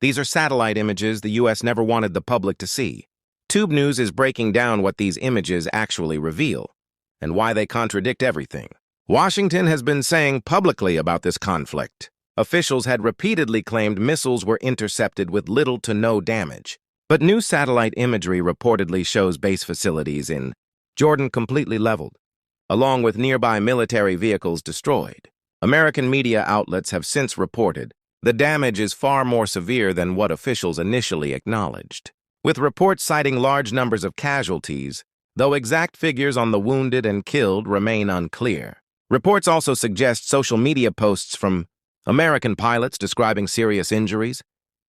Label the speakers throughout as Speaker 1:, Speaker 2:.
Speaker 1: These are satellite images the U.S. never wanted the public to see. Tube News is breaking down what these images actually reveal and why they contradict everything Washington has been saying publicly about this conflict. Officials had repeatedly claimed missiles were intercepted with little to no damage. But new satellite imagery reportedly shows base facilities in Jordan completely leveled, along with nearby military vehicles destroyed. American media outlets have since reported the damage is far more severe than what officials initially acknowledged, with reports citing large numbers of casualties, though exact figures on the wounded and killed remain unclear. Reports also suggest social media posts from American pilots describing serious injuries,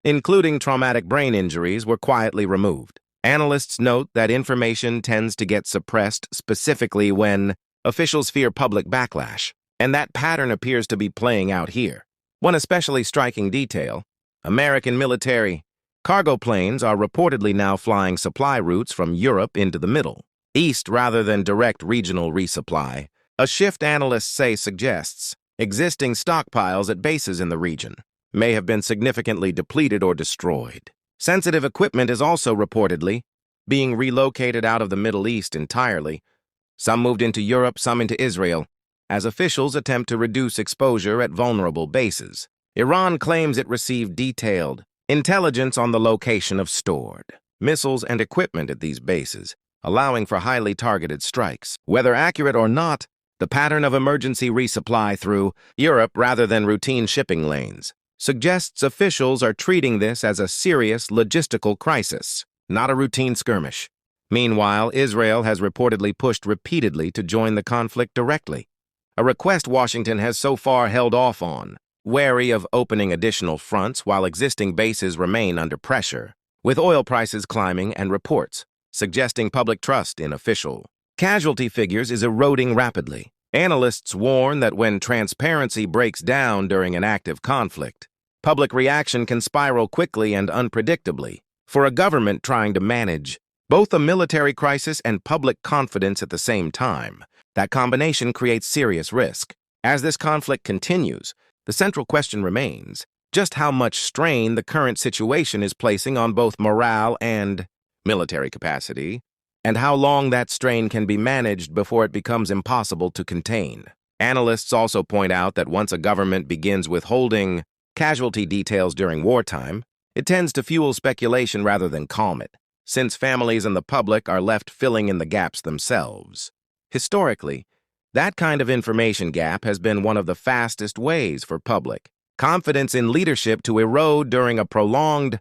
Speaker 1: including traumatic brain injuries, were quietly removed. Analysts note that information tends to get suppressed specifically when officials fear public backlash, and that pattern appears to be playing out here. One especially striking detail, American military cargo planes are reportedly now flying supply routes from Europe into the Middle East rather than direct regional resupply, a shift analysts say suggests existing stockpiles at bases in the region may have been significantly depleted or destroyed. Sensitive equipment is also reportedly being relocated out of the Middle East entirely, some moved into Europe, some into Israel, as officials attempt to reduce exposure at vulnerable bases. Iran claims it received detailed intelligence on the location of stored missiles and equipment at these bases, allowing for highly targeted strikes. Whether accurate or not, the pattern of emergency resupply through Europe rather than routine shipping lanes suggests officials are treating this as a serious logistical crisis, not a routine skirmish. Meanwhile, Israel has reportedly pushed repeatedly to join the conflict directly, a request Washington has so far held off on, wary of opening additional fronts while existing bases remain under pressure, with oil prices climbing and reports suggesting public trust in official casualty figures is eroding rapidly. Analysts warn that when transparency breaks down during an active conflict, public reaction can spiral quickly and unpredictably. For a government trying to manage both a military crisis and public confidence at the same time, that combination creates serious risk. As this conflict continues, the central question remains just how much strain the current situation is placing on both morale and military capacity, and how long that strain can be managed before it becomes impossible to contain. Analysts also point out that once a government begins withholding casualty details during wartime, it tends to fuel speculation rather than calm it, since families and the public are left filling in the gaps themselves. Historically, that kind of information gap has been one of the fastest ways for public confidence in leadership to erode during a prolonged